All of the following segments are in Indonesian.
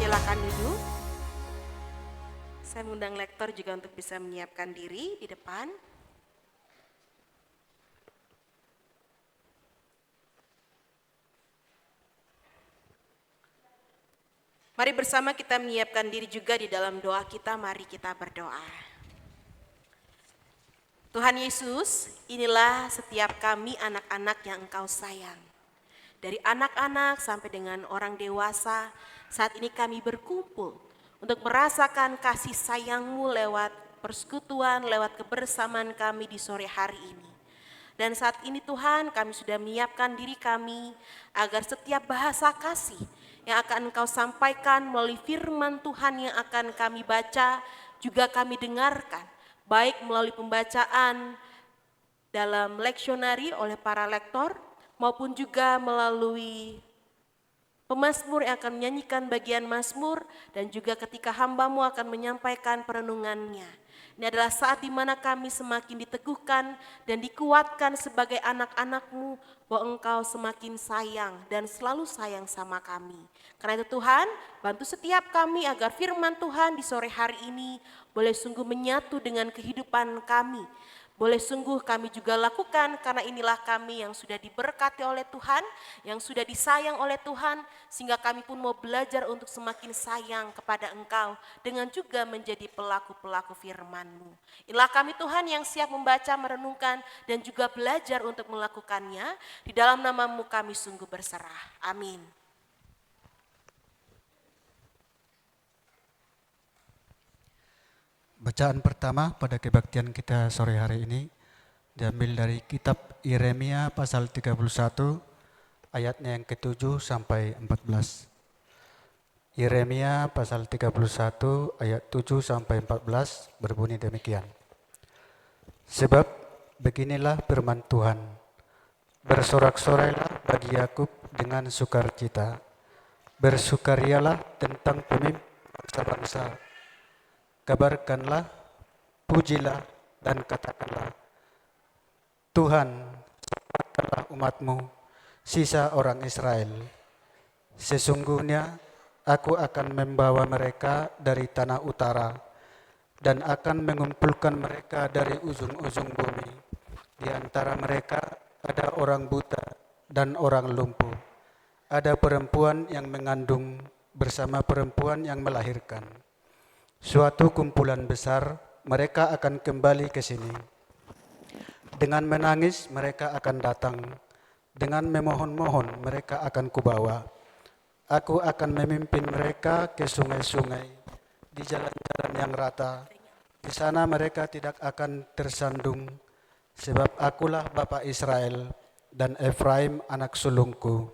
Silakan duduk. Saya mengundang lektor juga untuk bisa menyiapkan diri di depan. Mari bersama kita menyiapkan diri juga di dalam doa kita, mari kita berdoa. Tuhan Yesus, inilah setiap kami anak-anak yang Engkau sayang. Dari anak-anak sampai dengan orang dewasa, saat ini kami berkumpul untuk merasakan kasih sayang-Mu lewat persekutuan, lewat kebersamaan kami di sore hari ini. Dan saat ini Tuhan, kami sudah menyiapkan diri kami agar setiap bahasa kasih yang akan Engkau sampaikan melalui firman Tuhan yang akan kami baca, juga kami dengarkan, baik melalui pembacaan dalam leksionari oleh para lektor, maupun juga melalui pemazmur yang akan menyanyikan bagian mazmur, dan juga ketika hamba-Mu akan menyampaikan perenungannya. Ini adalah saat di mana kami semakin diteguhkan dan dikuatkan sebagai anak-anak-Mu, bahwa Engkau semakin sayang dan selalu sayang sama kami. Karena itu Tuhan, bantu setiap kami agar firman Tuhan di sore hari ini boleh sungguh menyatu dengan kehidupan kami. Boleh sungguh kami juga lakukan, karena inilah kami yang sudah diberkati oleh Tuhan, yang sudah disayang oleh Tuhan, sehingga kami pun mau belajar untuk semakin sayang kepada Engkau, dengan juga menjadi pelaku-pelaku firman-Mu. Inilah kami Tuhan yang siap membaca, merenungkan, dan juga belajar untuk melakukannya. Di dalam nama-Mu kami sungguh berserah. Amin. Bacaan pertama pada kebaktian kita sore hari ini diambil dari kitab Yeremia pasal 31 ayatnya yang ke-7 sampai 14. Yeremia pasal 31 ayat 7 sampai 14 berbunyi demikian. Sebab beginilah firman Tuhan, bersorak-sorailah bagi Yakub dengan sukacita, bersukarialah tentang pemimpin bangsa-bangsa. Kabarkanlah, pujilah, dan katakanlah, Tuhan, selamatkanlah umat-Mu, sisa orang Israel. Sesungguhnya aku akan membawa mereka dari tanah utara, dan akan mengumpulkan mereka dari ujung-ujung bumi. Di antara mereka ada orang buta dan orang lumpuh. Ada perempuan yang mengandung bersama perempuan yang melahirkan. Suatu kumpulan besar, mereka akan kembali ke sini. Dengan menangis mereka akan datang, dengan memohon-mohon mereka akan kubawa. Aku akan memimpin mereka ke sungai-sungai, di jalan-jalan yang rata. Di sana mereka tidak akan tersandung, sebab akulah Bapa Israel dan Efraim anak sulungku.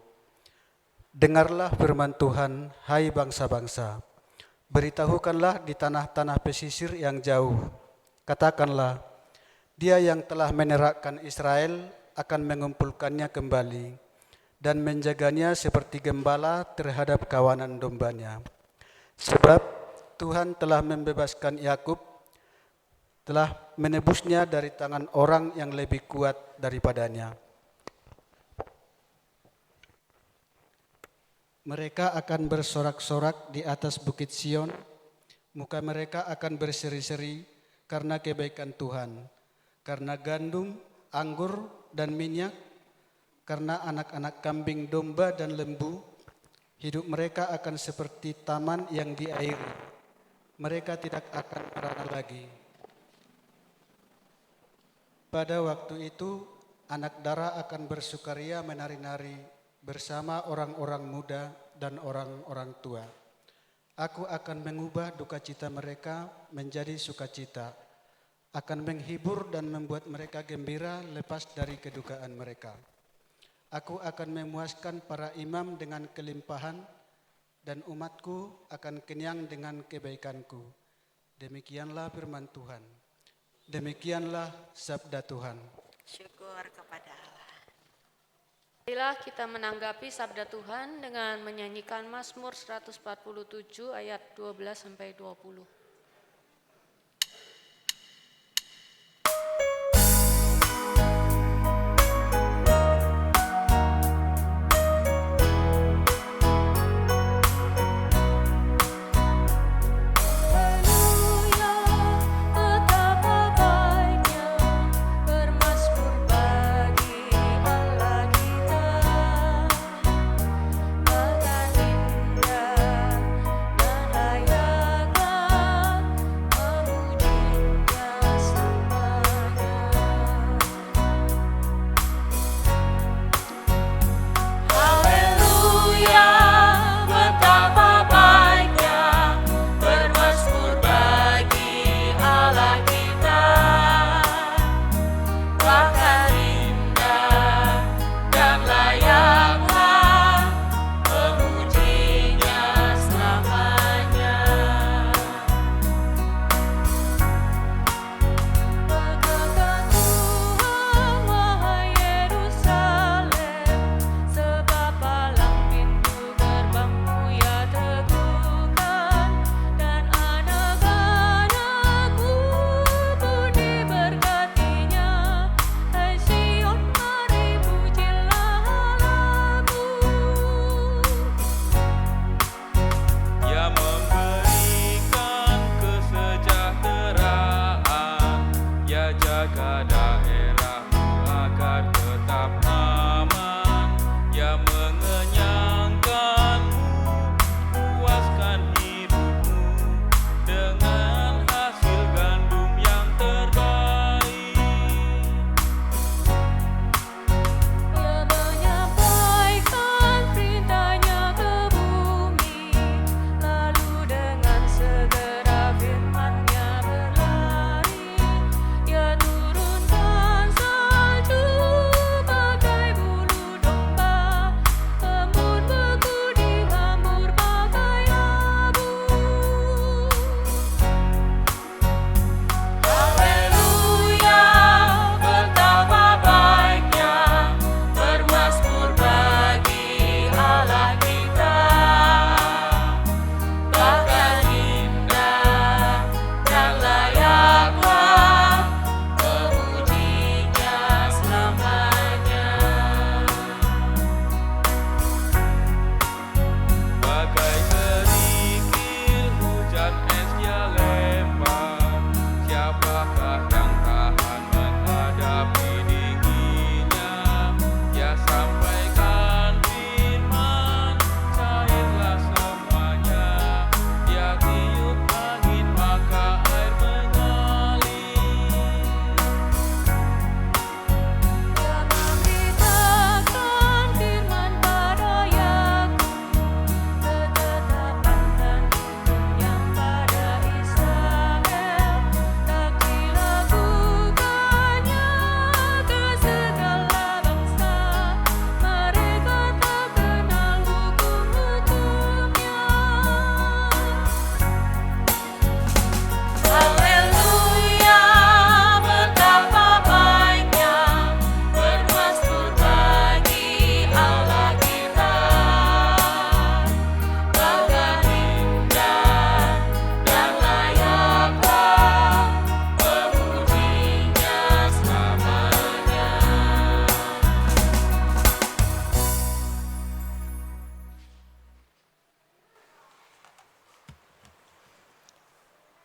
Dengarlah firman Tuhan, hai bangsa-bangsa. Beritahukanlah di tanah-tanah pesisir yang jauh. Katakanlah, Dia yang telah menerakkan Israel akan mengumpulkannya kembali dan menjaganya seperti gembala terhadap kawanan dombanya. Sebab Tuhan telah membebaskan Yakub, telah menebusnya dari tangan orang yang lebih kuat daripadanya. Mereka akan bersorak-sorak di atas bukit Sion, muka mereka akan berseri-seri karena kebaikan Tuhan, karena gandum, anggur, dan minyak, karena anak-anak kambing domba dan lembu. Hidup mereka akan seperti taman yang diairi, mereka tidak akan merana lagi. Pada waktu itu, anak dara akan bersukaria menari-nari bersama orang-orang muda dan orang-orang tua. Aku akan mengubah duka cita mereka menjadi sukacita, akan menghibur dan membuat mereka gembira lepas dari kedukaan mereka. Aku akan memuaskan para imam dengan kelimpahan, dan umatku akan kenyang dengan kebaikanku. Demikianlah firman Tuhan. Demikianlah sabda Tuhan. Syukur kepada Allah. Marilah kita menanggapi sabda Tuhan dengan menyanyikan Mazmur 147 ayat 12 sampai 20.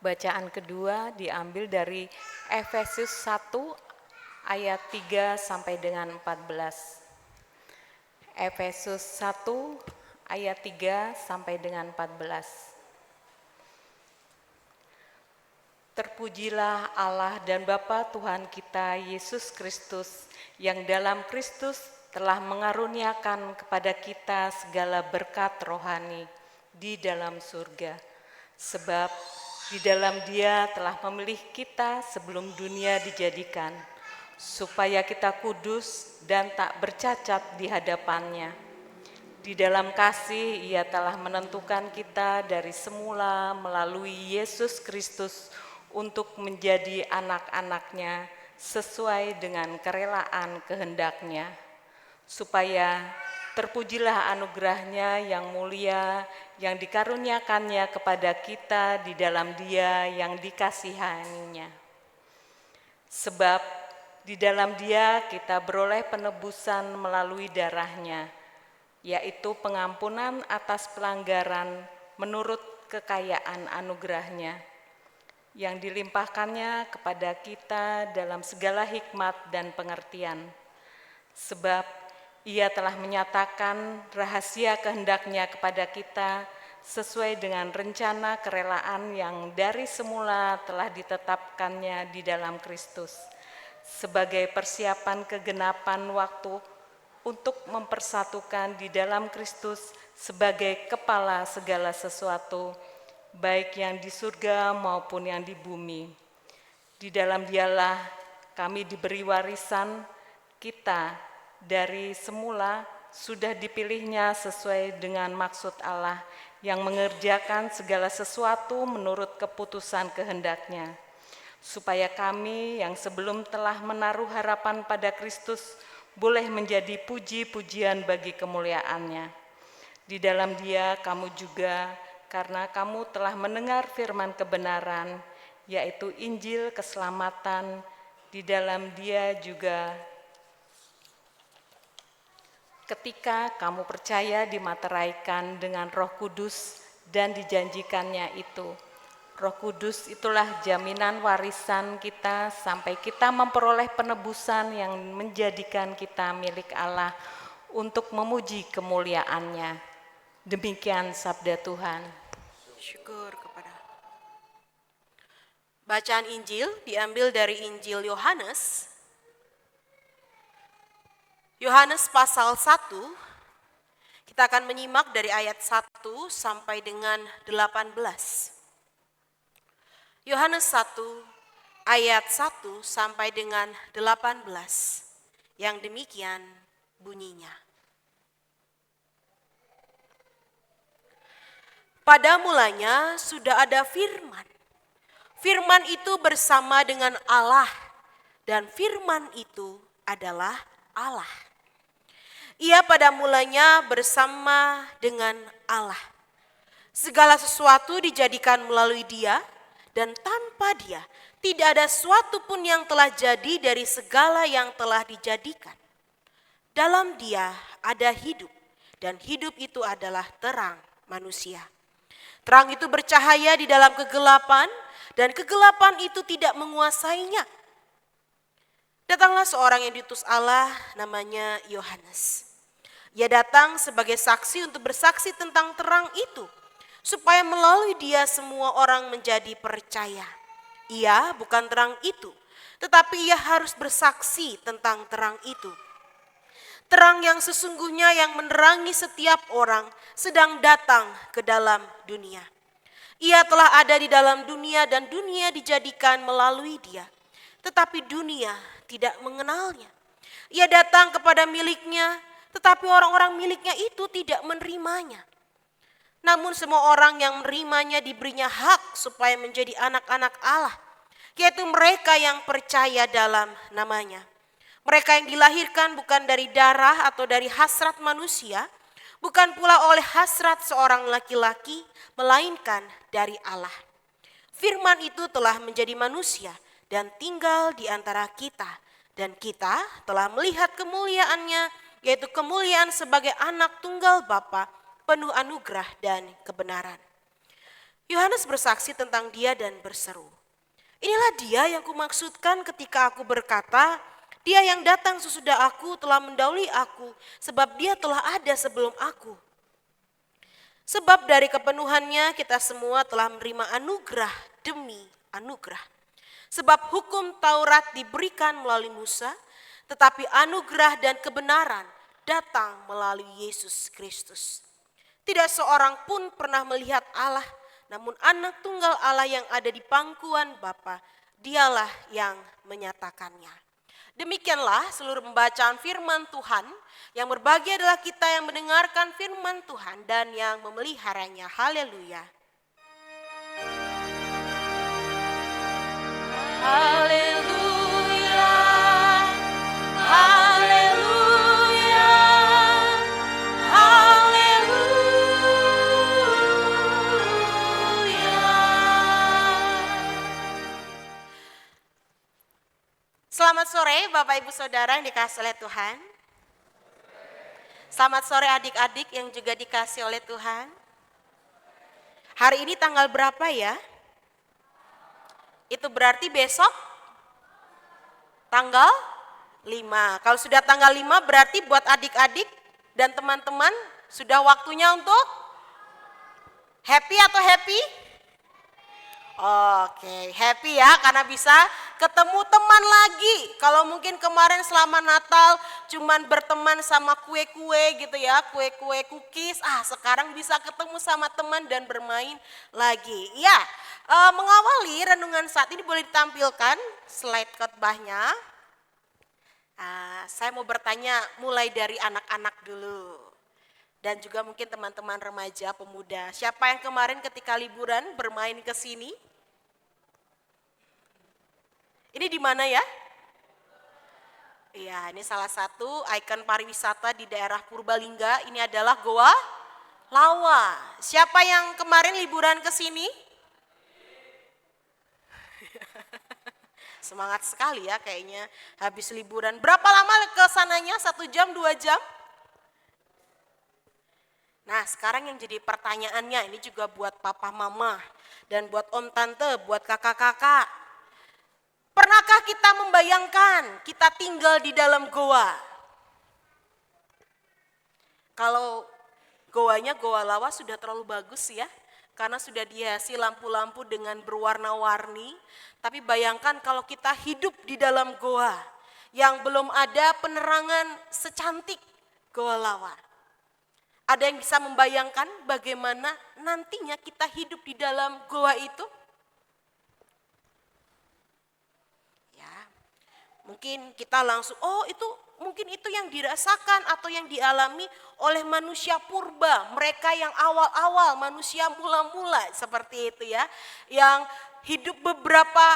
Bacaan kedua diambil dari Efesus 1 ayat 3 sampai dengan 14. Efesus 1 ayat 3 sampai dengan 14. Terpujilah Allah dan Bapa Tuhan kita Yesus Kristus, yang dalam Kristus telah mengaruniakan kepada kita segala berkat rohani di dalam surga. Sebab di dalam Dia telah memilih kita sebelum dunia dijadikan, supaya kita kudus dan tak bercacat di hadapan-Nya. Di dalam kasih Ia telah menentukan kita dari semula melalui Yesus Kristus untuk menjadi anak-anak-Nya sesuai dengan kerelaan kehendak-Nya, supaya terpujilah anugerah-Nya yang mulia yang dikaruniakannya kepada kita di dalam Dia yang dikasihani-Nya. Sebab di dalam Dia kita beroleh penebusan melalui darah-Nya, yaitu pengampunan atas pelanggaran menurut kekayaan anugerah-Nya, yang dilimpahkannya kepada kita dalam segala hikmat dan pengertian. Sebab Ia telah menyatakan rahasia kehendak-Nya kepada kita sesuai dengan rencana kerelaan yang dari semula telah ditetapkannya di dalam Kristus, sebagai persiapan kegenapan waktu untuk mempersatukan di dalam Kristus sebagai kepala segala sesuatu, baik yang di surga maupun yang di bumi. Di dalam Dialah kami diberi warisan, kita dari semula sudah dipilihnya sesuai dengan maksud Allah yang mengerjakan segala sesuatu menurut keputusan kehendak-Nya, supaya kami yang sebelum telah menaruh harapan pada Kristus boleh menjadi puji-pujian bagi kemuliaan-Nya. Di dalam Dia kamu juga, karena kamu telah mendengar firman kebenaran, yaitu Injil keselamatan, di dalam Dia juga ketika kamu percaya dimateraikan dengan Roh Kudus dan dijanjikannya itu. Roh Kudus itulah jaminan warisan kita sampai kita memperoleh penebusan yang menjadikan kita milik Allah untuk memuji kemuliaan-Nya. Demikian sabda Tuhan. Syukur kepada. Bacaan Injil diambil dari Injil Yohanes. Yohanes pasal 1, kita akan menyimak dari ayat 1 sampai dengan 18. Yohanes 1 ayat 1 sampai dengan 18, yang demikian bunyinya. Pada mulanya sudah ada firman. Firman itu bersama dengan Allah, dan firman itu adalah Allah. Ia pada mulanya bersama dengan Allah. Segala sesuatu dijadikan melalui Dia, dan tanpa Dia tidak ada sesuatu pun yang telah jadi dari segala yang telah dijadikan. Dalam Dia ada hidup, dan hidup itu adalah terang manusia. Terang itu bercahaya di dalam kegelapan, dan kegelapan itu tidak menguasainya. Datanglah seorang yang diutus Allah, namanya Yohanes. Ia datang sebagai saksi untuk bersaksi tentang terang itu, supaya melalui Dia semua orang menjadi percaya. Ia bukan terang itu, tetapi ia harus bersaksi tentang terang itu. Terang yang sesungguhnya yang menerangi setiap orang sedang datang ke dalam dunia. Ia telah ada di dalam dunia dan dunia dijadikan melalui Dia, tetapi dunia tidak mengenalnya. Ia datang kepada miliknya, tetapi orang-orang miliknya itu tidak menerimanya. Namun semua orang yang menerimanya diberinya hak supaya menjadi anak-anak Allah, yaitu mereka yang percaya dalam namanya. Mereka yang dilahirkan bukan dari darah atau dari hasrat manusia, bukan pula oleh hasrat seorang laki-laki, melainkan dari Allah. Firman itu telah menjadi manusia dan tinggal di antara kita, dan kita telah melihat kemuliaan-Nya, yaitu kemuliaan sebagai anak tunggal Bapa, penuh anugerah dan kebenaran. Yohanes bersaksi tentang dia dan berseru, "Inilah dia yang kumaksudkan ketika aku berkata, dia yang datang sesudah aku telah mendahului aku, sebab dia telah ada sebelum aku." Sebab dari kepenuhannya kita semua telah menerima anugerah demi anugerah. Sebab hukum Taurat diberikan melalui Musa, tetapi anugerah dan kebenaran datang melalui Yesus Kristus. Tidak seorang pun pernah melihat Allah, namun anak tunggal Allah yang ada di pangkuan Bapa, dialah yang menyatakannya. Demikianlah seluruh pembacaan firman Tuhan. Yang berbahagia adalah kita yang mendengarkan firman Tuhan dan yang memeliharanya. Haleluya. Haleluya. Haleluya. Haleluya. Selamat sore Bapak Ibu Saudara yang dikasihi oleh Tuhan. Selamat sore adik-adik yang juga dikasihi oleh Tuhan. Hari ini tanggal berapa ya? Itu berarti besok tanggal 5. Kalau sudah tanggal 5 berarti buat adik-adik dan teman-teman sudah waktunya untuk happy atau happy? Oke, happy ya karena bisa ketemu teman lagi. Kalau mungkin kemarin selama Natal cuman berteman sama kue-kue gitu ya, kue-kue cookies. Sekarang bisa ketemu sama teman dan bermain lagi. Ya, mengawali renungan saat ini boleh ditampilkan slide khotbahnya. Saya mau bertanya mulai dari anak-anak dulu. Dan juga mungkin teman-teman remaja, pemuda. Siapa yang kemarin ketika liburan bermain ke sini? Ini di mana ya? Iya, ini salah satu ikon pariwisata di daerah Purbalingga. Ini adalah Goa Lawa. Siapa yang kemarin liburan ke sini? Semangat sekali ya kayaknya habis liburan. Berapa lama ke sananya? 1 jam, 2 jam? Nah sekarang yang jadi pertanyaannya ini juga buat papa mama dan buat om tante, buat kakak-kakak. Pernahkah kita membayangkan kita tinggal di dalam goa? Kalau goanya Goa Lawa sudah terlalu bagus ya, karena sudah dihiasi lampu-lampu dengan berwarna-warni. Tapi bayangkan kalau kita hidup di dalam goa yang belum ada penerangan secantik Goa Lawa. Ada yang bisa membayangkan bagaimana nantinya kita hidup di dalam goa itu? Ya, mungkin kita langsung, mungkin itu yang dirasakan atau yang dialami oleh manusia purba. Mereka yang awal-awal, manusia mula-mula seperti itu ya. Yang hidup beberapa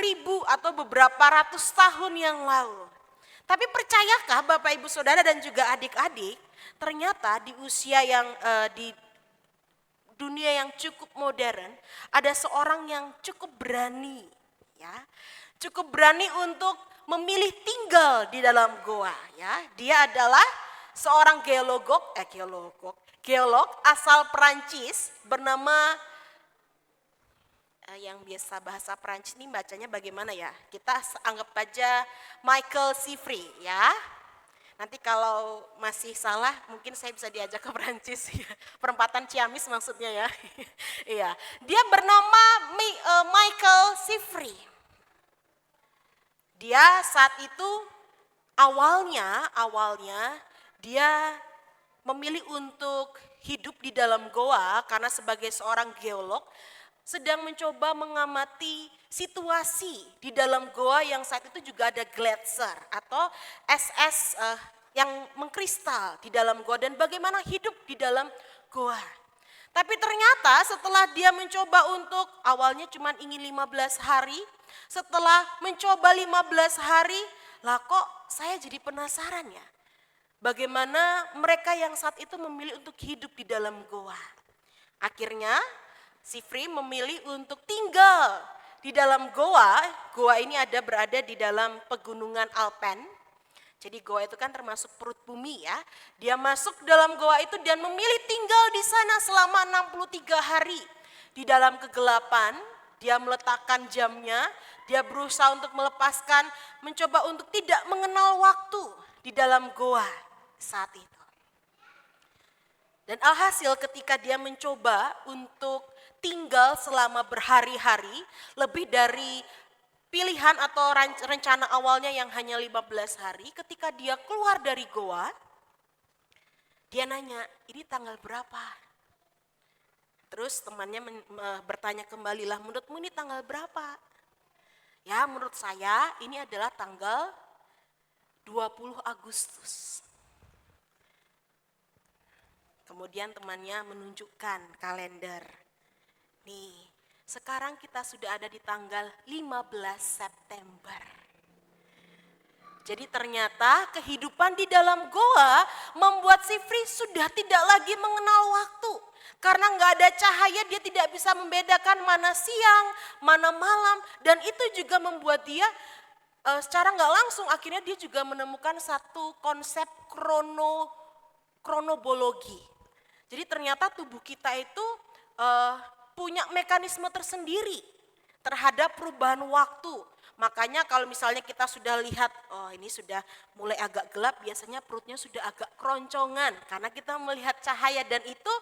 ribu atau beberapa ratus tahun yang lalu. Tapi percayakah Bapak Ibu Saudara dan juga adik-adik, ternyata di usia yang di dunia yang cukup modern, ada seorang yang cukup berani ya. Cukup berani untuk memilih tinggal di dalam goa ya. Dia adalah seorang geolog asal Perancis bernama yang biasa bahasa Perancis ini bacanya bagaimana ya? Kita anggap aja Michael Sivry ya. Nanti kalau masih salah mungkin saya bisa diajak ke Perancis ya. Perempatan Ciamis maksudnya ya. Iya. Dia bernama Michael Sivry. Dia saat itu awalnya dia memilih untuk hidup di dalam goa karena sebagai seorang geolog sedang mencoba mengamati situasi di dalam goa yang saat itu juga ada gletser atau es yang mengkristal di dalam goa dan bagaimana hidup di dalam goa. Tapi ternyata setelah dia mencoba untuk awalnya cuma ingin 15 hari, setelah mencoba 15 hari, lah kok saya jadi penasaran ya. Bagaimana mereka yang saat itu memilih untuk hidup di dalam goa. Akhirnya Sivry memilih untuk tinggal di dalam goa. Goa ini berada di dalam pegunungan Alpen. Jadi goa itu kan termasuk perut bumi ya. Dia masuk dalam goa itu dan memilih tinggal di sana selama 63 hari. Di dalam kegelapan, dia meletakkan jamnya, dia berusaha untuk melepaskan, mencoba untuk tidak mengenal waktu di dalam goa saat itu. Dan alhasil ketika dia mencoba untuk tinggal selama berhari-hari, lebih dari pilihan atau rencana awalnya yang hanya 15 hari, ketika dia keluar dari goa, dia nanya, ini tanggal berapa? Terus temannya bertanya kembali lah, menurutmu ini tanggal berapa? Ya menurut saya ini adalah tanggal 20 Agustus. Kemudian temannya menunjukkan kalender. Nih, sekarang kita sudah ada di tanggal 15 September. Jadi ternyata kehidupan di dalam goa membuat Sifri sudah tidak lagi mengenal waktu. Karena nggak ada cahaya, dia tidak bisa membedakan mana siang, mana malam. Dan itu juga membuat dia secara nggak langsung akhirnya dia juga menemukan satu konsep kronobologi. Jadi ternyata tubuh kita itu punya mekanisme tersendiri terhadap perubahan waktu. Makanya kalau misalnya kita sudah lihat, oh ini sudah mulai agak gelap, biasanya perutnya sudah agak keroncongan. Karena kita melihat cahaya dan itu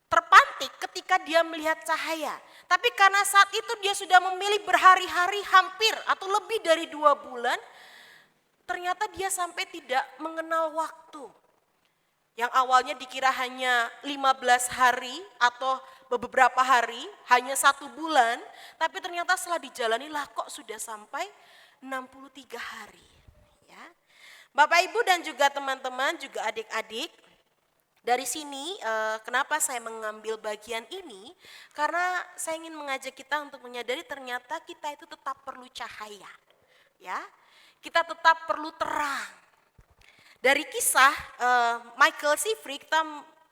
terpantik ketika dia melihat cahaya. Tapi karena saat itu dia sudah memilih berhari-hari hampir atau lebih dari 2 bulan, ternyata dia sampai tidak mengenal waktu. Yang awalnya dikira hanya 15 hari atau beberapa hari, hanya 1 bulan, tapi ternyata setelah dijalani lah kok sudah sampai 63 hari. Ya. Bapak Ibu dan juga teman-teman, juga adik-adik, dari sini kenapa saya mengambil bagian ini, karena saya ingin mengajak kita untuk menyadari ternyata kita itu tetap perlu cahaya. Ya. Kita tetap perlu terang. Dari kisah Michael Sifri kita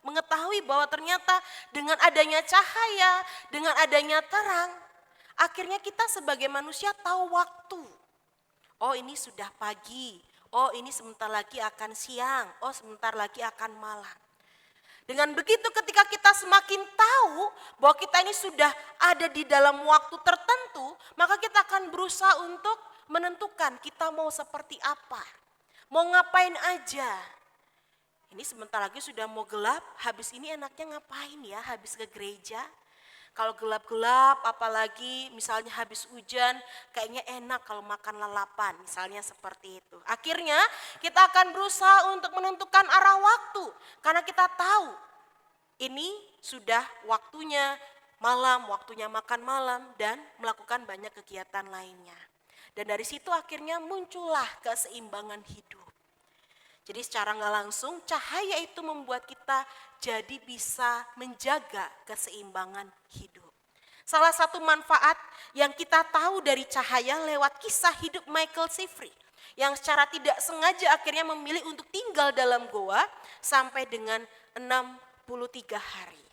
mengetahui bahwa ternyata dengan adanya cahaya, dengan adanya terang, akhirnya kita sebagai manusia tahu waktu. Oh ini sudah pagi, oh ini sebentar lagi akan siang, oh sebentar lagi akan malam. Dengan begitu ketika kita semakin tahu bahwa kita ini sudah ada di dalam waktu tertentu, maka kita akan berusaha untuk menentukan kita mau seperti apa, mau ngapain aja. Ini sebentar lagi sudah mau gelap, habis ini enaknya ngapain ya, habis ke gereja. Kalau gelap-gelap, apalagi misalnya habis hujan, kayaknya enak kalau makan lalapan, misalnya seperti itu. Akhirnya kita akan berusaha untuk menentukan arah waktu, karena kita tahu ini sudah waktunya malam, waktunya makan malam, dan melakukan banyak kegiatan lainnya. Dan dari situ akhirnya muncullah keseimbangan hidup. Jadi secara nggak langsung cahaya itu membuat kita jadi bisa menjaga keseimbangan hidup. Salah satu manfaat yang kita tahu dari cahaya lewat kisah hidup Michael Sifri, yang secara tidak sengaja akhirnya memilih untuk tinggal dalam goa sampai dengan 63 hari.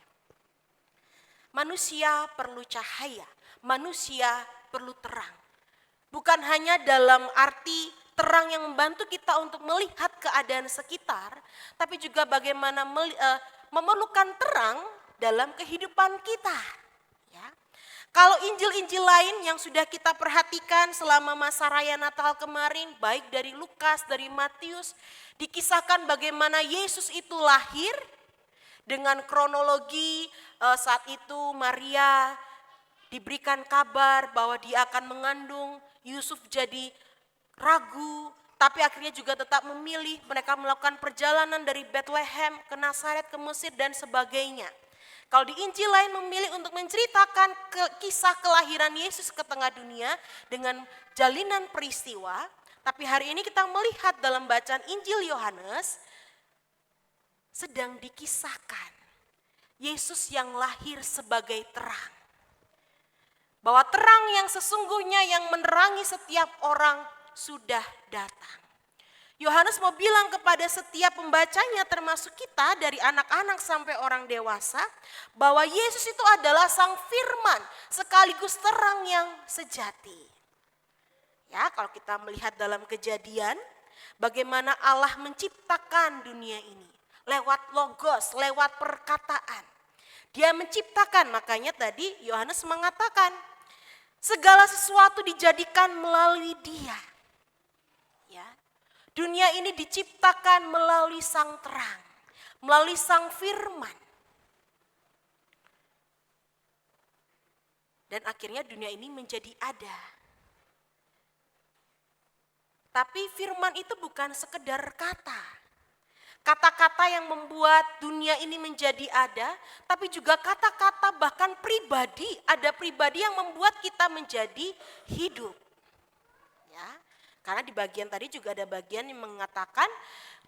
Manusia perlu cahaya, manusia perlu terang. Bukan hanya dalam arti terang yang membantu kita untuk melihat keadaan sekitar, tapi juga bagaimana memerlukan terang dalam kehidupan kita. Ya. Kalau Injil-Injil lain yang sudah kita perhatikan selama masa raya Natal kemarin, baik dari Lukas, dari Matius, dikisahkan bagaimana Yesus itu lahir dengan kronologi saat itu Maria diberikan kabar bahwa dia akan mengandung, Yusuf jadi ragu, tapi akhirnya juga tetap memilih. Mereka melakukan perjalanan dari Bethlehem ke Nazaret, ke Mesir dan sebagainya. Kalau di Injil lain memilih untuk menceritakan kisah kelahiran Yesus ke tengah dunia dengan jalinan peristiwa, tapi hari ini kita melihat dalam bacaan Injil Yohanes sedang dikisahkan Yesus yang lahir sebagai terang. Bahwa terang yang sesungguhnya yang menerangi setiap orang sudah datang. Yohanes mau bilang kepada setiap pembacanya termasuk kita dari anak-anak sampai orang dewasa bahwa Yesus itu adalah sang firman sekaligus terang yang sejati. Ya, kalau kita melihat dalam Kejadian bagaimana Allah menciptakan dunia ini. lewat logos, lewat perkataan. Dia menciptakan, makanya tadi Yohanes mengatakan, segala sesuatu dijadikan melalui Dia. Ya. Dunia ini diciptakan melalui Sang Terang, melalui Sang Firman. Dan akhirnya dunia ini menjadi ada. Tapi firman itu bukan sekedar kata. Kata-kata yang membuat dunia ini menjadi ada, tapi juga kata-kata bahkan pribadi, ada pribadi yang membuat kita menjadi hidup. Ya. Karena di bagian tadi juga ada bagian yang mengatakan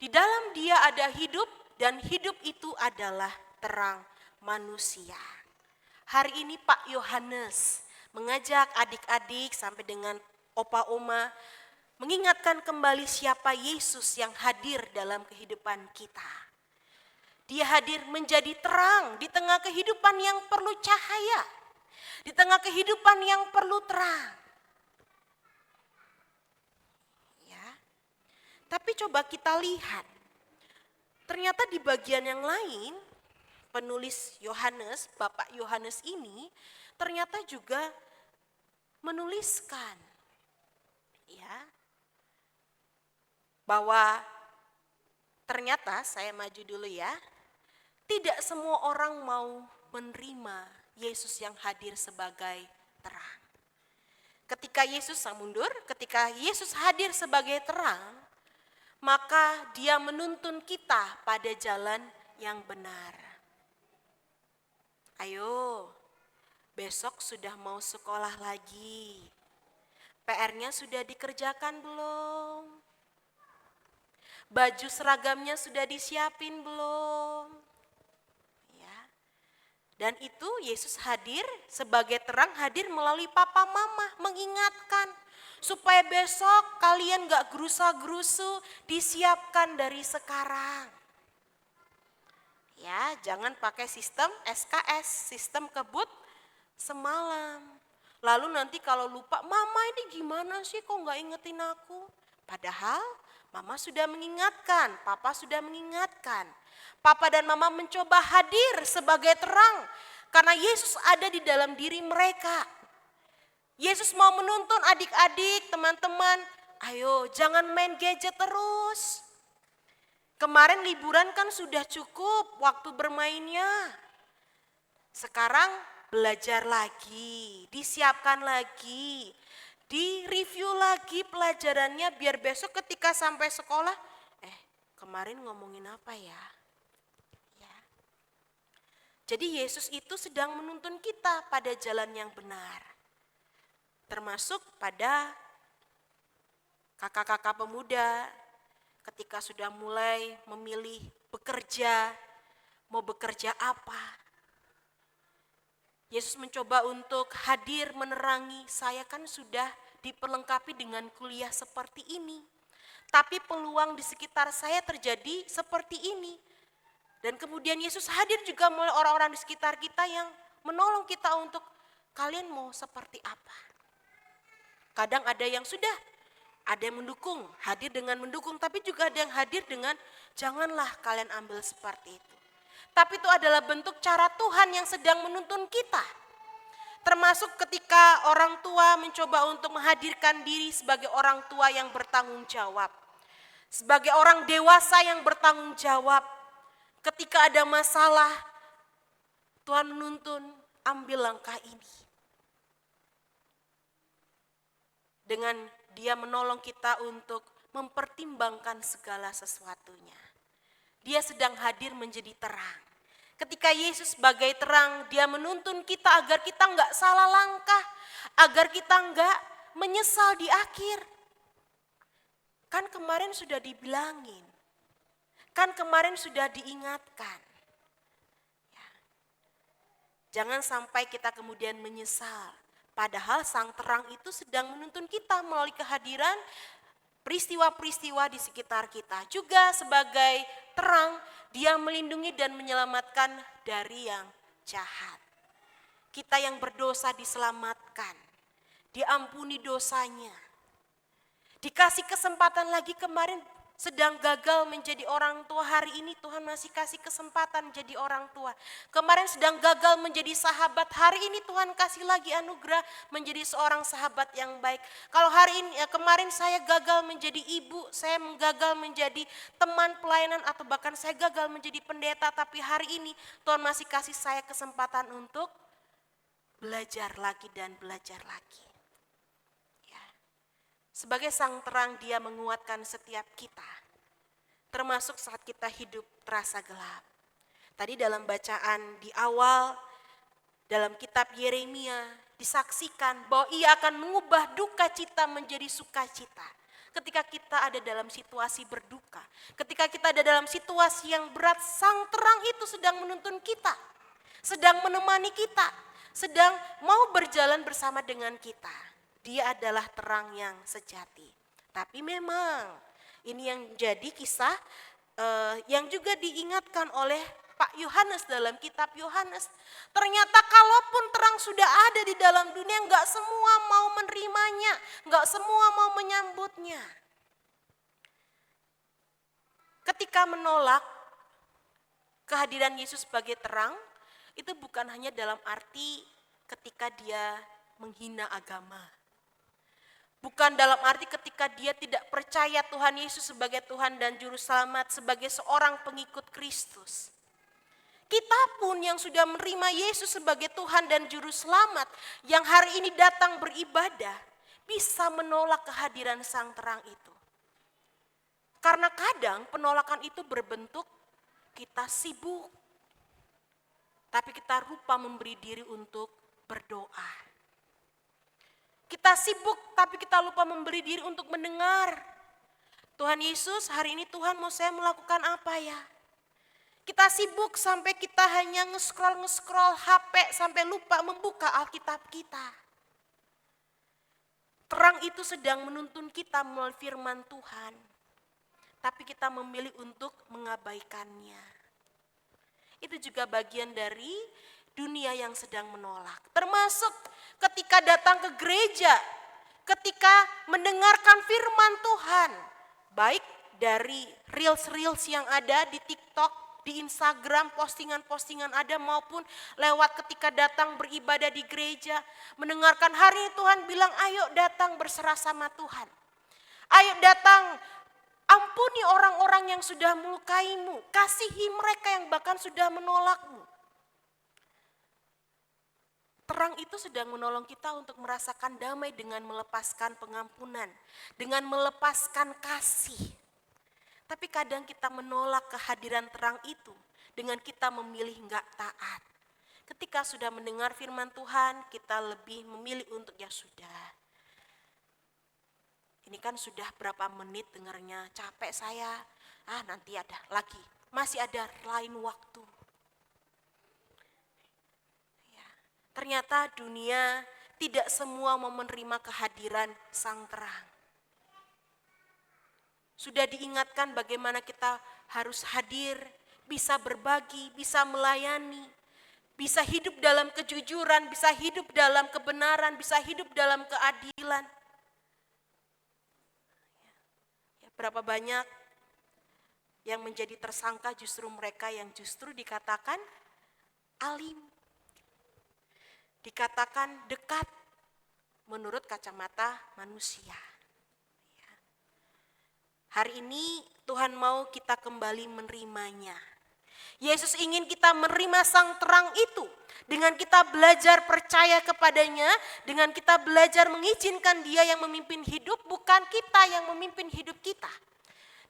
di dalam Dia ada hidup dan hidup itu adalah terang manusia. Hari ini Pak Yohanes mengajak adik-adik sampai dengan opa-oma mengingatkan kembali siapa Yesus yang hadir dalam kehidupan kita. Dia hadir menjadi terang di tengah kehidupan yang perlu cahaya, di tengah kehidupan yang perlu terang. Ya. Tapi coba kita lihat, ternyata di bagian yang lain, penulis Yohanes, Bapak Yohanes ini ternyata juga menuliskan ya bahwa ternyata, saya maju dulu ya, tidak semua orang mau menerima Yesus yang hadir sebagai terang. Ketika Yesus mundur, ketika Yesus hadir sebagai terang, maka Dia menuntun kita pada jalan yang benar. Ayo, besok sudah mau sekolah lagi. PR-nya sudah dikerjakan belum? Baju seragamnya sudah disiapin belum? Ya. Dan itu Yesus hadir sebagai terang, hadir melalui papa mama, mengingatkan supaya besok kalian gak gerusa-gerusu, disiapkan dari sekarang. Ya, jangan pakai sistem SKS, sistem kebut semalam. Lalu nanti kalau lupa, mama ini gimana sih kok gak ingetin aku? Padahal mama sudah mengingatkan, papa sudah mengingatkan. Papa dan mama mencoba hadir sebagai terang karena Yesus ada di dalam diri mereka. Yesus mau menuntun adik-adik, teman-teman, ayo jangan main gadget terus. Kemarin liburan kan sudah cukup waktu bermainnya. Sekarang belajar lagi, disiapkan lagi, di-review lagi pelajarannya biar besok ketika sampai sekolah, kemarin ngomongin apa ya? Ya. Jadi Yesus itu sedang menuntun kita pada jalan yang benar. Termasuk pada kakak-kakak pemuda, ketika sudah mulai memilih bekerja, mau bekerja apa. Yesus mencoba untuk hadir menerangi, saya kan sudah diperlengkapi dengan kuliah seperti ini. Tapi peluang di sekitar saya terjadi seperti ini. Dan kemudian Yesus hadir juga melalui orang-orang di sekitar kita yang menolong kita untuk kalian mau seperti apa. Kadang ada yang sudah, ada yang mendukung, hadir dengan mendukung, tapi juga ada yang hadir dengan janganlah kalian ambil seperti itu. Tapi itu adalah bentuk cara Tuhan yang sedang menuntun kita. Termasuk ketika orang tua mencoba untuk menghadirkan diri sebagai orang tua yang bertanggung jawab. Sebagai orang dewasa yang bertanggung jawab. Ketika ada masalah, Tuhan menuntun ambil langkah ini. Dengan Dia menolong kita untuk mempertimbangkan segala sesuatunya. Dia sedang hadir menjadi terang. Ketika Yesus sebagai terang, Dia menuntun kita agar kita enggak salah langkah, agar kita enggak menyesal di akhir. Kan kemarin sudah dibilangin, kan kemarin sudah diingatkan. Ya. Jangan sampai kita kemudian menyesal. Padahal sang terang itu sedang menuntun kita melalui kehadiran peristiwa-peristiwa di sekitar kita. Juga sebagai terang, Dia melindungi dan menyelamatkan dari yang jahat. Kita yang berdosa diselamatkan, diampuni dosanya. Dikasih kesempatan lagi kemarin, sedang gagal menjadi orang tua, hari ini Tuhan masih kasih kesempatan jadi orang tua. Kemarin sedang gagal menjadi sahabat, hari ini Tuhan kasih lagi anugerah menjadi seorang sahabat yang baik. Kalau hari ini, kemarin saya gagal menjadi ibu, saya gagal menjadi teman pelayanan atau bahkan saya gagal menjadi pendeta, tapi hari ini Tuhan masih kasih saya kesempatan untuk belajar lagi dan belajar lagi. Sebagai sang terang, Dia menguatkan setiap kita, termasuk saat kita hidup terasa gelap. Tadi dalam bacaan di awal, dalam kitab Yeremia, disaksikan bahwa Ia akan mengubah duka cita menjadi sukacita. Ketika kita ada dalam situasi berduka, ketika kita ada dalam situasi yang berat, sang terang itu sedang menuntun kita, sedang menemani kita, sedang mau berjalan bersama dengan kita. Dia adalah terang yang sejati. Tapi memang ini yang jadi kisah yang juga diingatkan oleh Pak Yohanes dalam kitab Yohanes. Ternyata kalaupun terang sudah ada di dalam dunia, enggak semua mau menerimanya, enggak semua mau menyambutnya. Ketika menolak kehadiran Yesus sebagai terang, itu bukan hanya dalam arti ketika dia menghina agama. Bukan dalam arti ketika dia tidak percaya Tuhan Yesus sebagai Tuhan dan Juru Selamat, sebagai seorang pengikut Kristus. Kita pun yang sudah menerima Yesus sebagai Tuhan dan Juru Selamat, yang hari ini datang beribadah, bisa menolak kehadiran sang terang itu. Karena kadang penolakan itu berbentuk kita sibuk, tapi kita lupa memberi diri untuk berdoa. Kita sibuk tapi kita lupa memberi diri untuk mendengar. Tuhan Yesus, hari ini Tuhan mau saya melakukan apa ya? Kita sibuk sampai kita hanya nge-scroll HP sampai lupa membuka Alkitab kita. Terang itu sedang menuntun kita melalui firman Tuhan. Tapi kita memilih untuk mengabaikannya. Itu juga bagian dari dunia yang sedang menolak. Termasuk ketika datang ke gereja, ketika mendengarkan firman Tuhan, baik dari reels-reels yang ada di TikTok, di Instagram, postingan-postingan ada, maupun lewat ketika datang beribadah di gereja, mendengarkan hari ini Tuhan bilang, ayo datang berserah sama Tuhan. Ayo datang, ampuni orang-orang yang sudah melukaimu, kasihi mereka yang bahkan sudah menolakmu. Terang itu sedang menolong kita untuk merasakan damai dengan melepaskan pengampunan, dengan melepaskan kasih. Tapi kadang kita menolak kehadiran terang itu dengan kita memilih enggak taat. Ketika sudah mendengar firman Tuhan, kita lebih memilih untuk ya sudah. Ini kan sudah berapa menit dengarnya, capek saya. Nanti ada lagi, masih ada lain waktu. Ternyata dunia tidak semua mau menerima kehadiran sang terang. Sudah diingatkan bagaimana kita harus hadir, bisa berbagi, bisa melayani, bisa hidup dalam kejujuran, bisa hidup dalam kebenaran, bisa hidup dalam keadilan. Berapa banyak yang menjadi tersangka justru mereka yang justru dikatakan alim. Dikatakan dekat menurut kacamata manusia. Hari ini Tuhan mau kita kembali menerimanya. Yesus ingin kita menerima sang terang itu. Dengan kita belajar percaya kepadanya, dengan kita belajar mengizinkan Dia yang memimpin hidup, bukan kita yang memimpin hidup kita.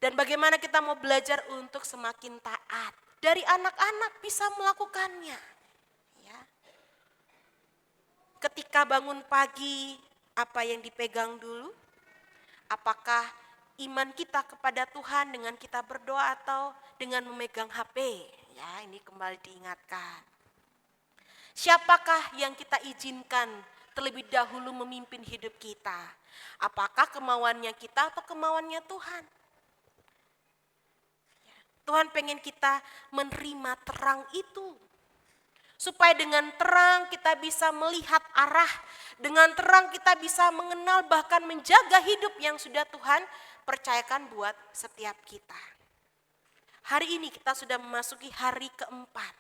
Dan bagaimana kita mau belajar untuk semakin taat. Dari anak-anak bisa melakukannya. Ketika bangun pagi, apa yang dipegang dulu? Apakah iman kita kepada Tuhan dengan kita berdoa atau dengan memegang HP? Ya, ini kembali diingatkan. Siapakah yang kita izinkan terlebih dahulu memimpin hidup kita? Apakah kemauannya kita atau kemauannya Tuhan? Tuhan pengen kita menerima terang itu. Supaya dengan terang kita bisa melihat arah, dengan terang kita bisa mengenal bahkan menjaga hidup yang sudah Tuhan percayakan buat setiap kita. Hari ini kita sudah memasuki hari keempat.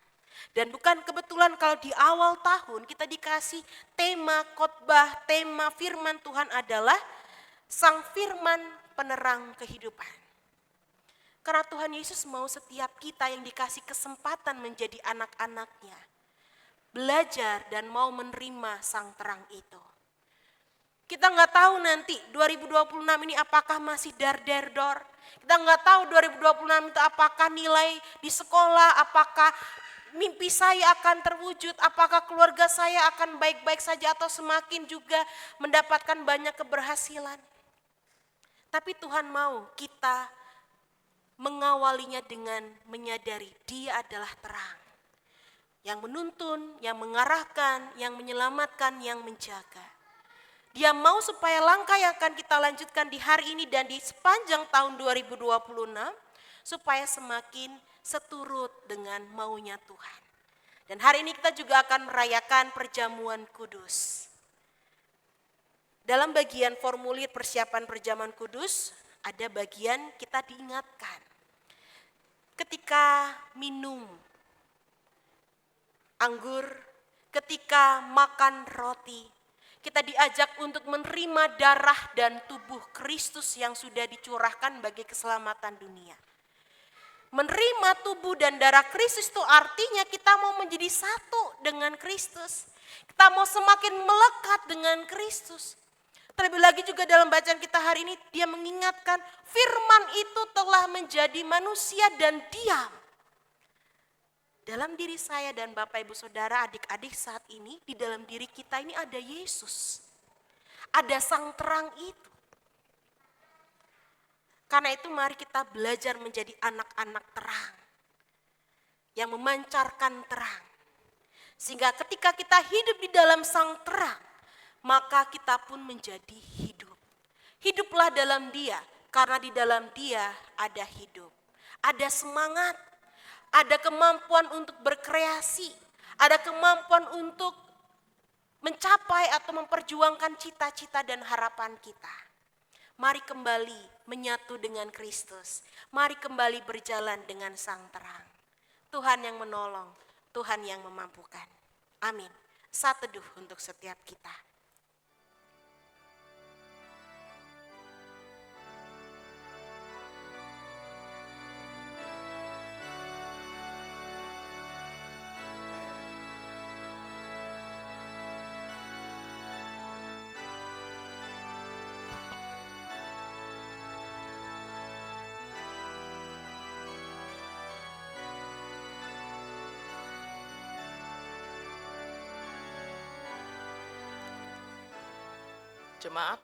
Dan bukan kebetulan kalau di awal tahun kita dikasih tema khotbah, tema firman Tuhan adalah Sang Firman Penerang Kehidupan. Karena Tuhan Yesus mau setiap kita yang dikasih kesempatan menjadi anak-anaknya, belajar dan mau menerima sang terang itu. Kita nggak tahu nanti 2026 ini apakah masih dar-der-dor. Kita nggak tahu 2026 itu apakah nilai di sekolah, apakah mimpi saya akan terwujud, apakah keluarga saya akan baik-baik saja atau semakin juga mendapatkan banyak keberhasilan. Tapi Tuhan mau kita mengawalinya dengan menyadari Dia adalah terang. Yang menuntun, yang mengarahkan, yang menyelamatkan, yang menjaga. Dia mau supaya langkah yang akan kita lanjutkan di hari ini dan di sepanjang tahun 2026, supaya semakin seturut dengan maunya Tuhan. Dan hari ini kita juga akan merayakan perjamuan kudus. Dalam bagian formulir persiapan perjamuan kudus, ada bagian kita diingatkan. Ketika minum anggur, ketika makan roti, kita diajak untuk menerima darah dan tubuh Kristus yang sudah dicurahkan bagi keselamatan dunia. Menerima tubuh dan darah Kristus itu artinya kita mau menjadi satu dengan Kristus. Kita mau semakin melekat dengan Kristus. Terlebih lagi juga dalam bacaan kita hari ini, dia mengingatkan firman itu telah menjadi manusia dan diam. Dalam diri saya dan Bapak Ibu Saudara, adik-adik saat ini, di dalam diri kita ini ada Yesus. Ada sang terang itu. Karena itu mari kita belajar menjadi anak-anak terang. Yang memancarkan terang. Sehingga ketika kita hidup di dalam sang terang, maka kita pun menjadi hidup. Hiduplah dalam Dia, karena di dalam Dia ada hidup. Ada semangat, ada kemampuan untuk berkreasi, ada kemampuan untuk mencapai atau memperjuangkan cita-cita dan harapan kita. Mari kembali menyatu dengan Kristus. Mari kembali berjalan dengan sang terang. Tuhan yang menolong, Tuhan yang memampukan. Amin. Saat teduh untuk setiap kita. Jemaat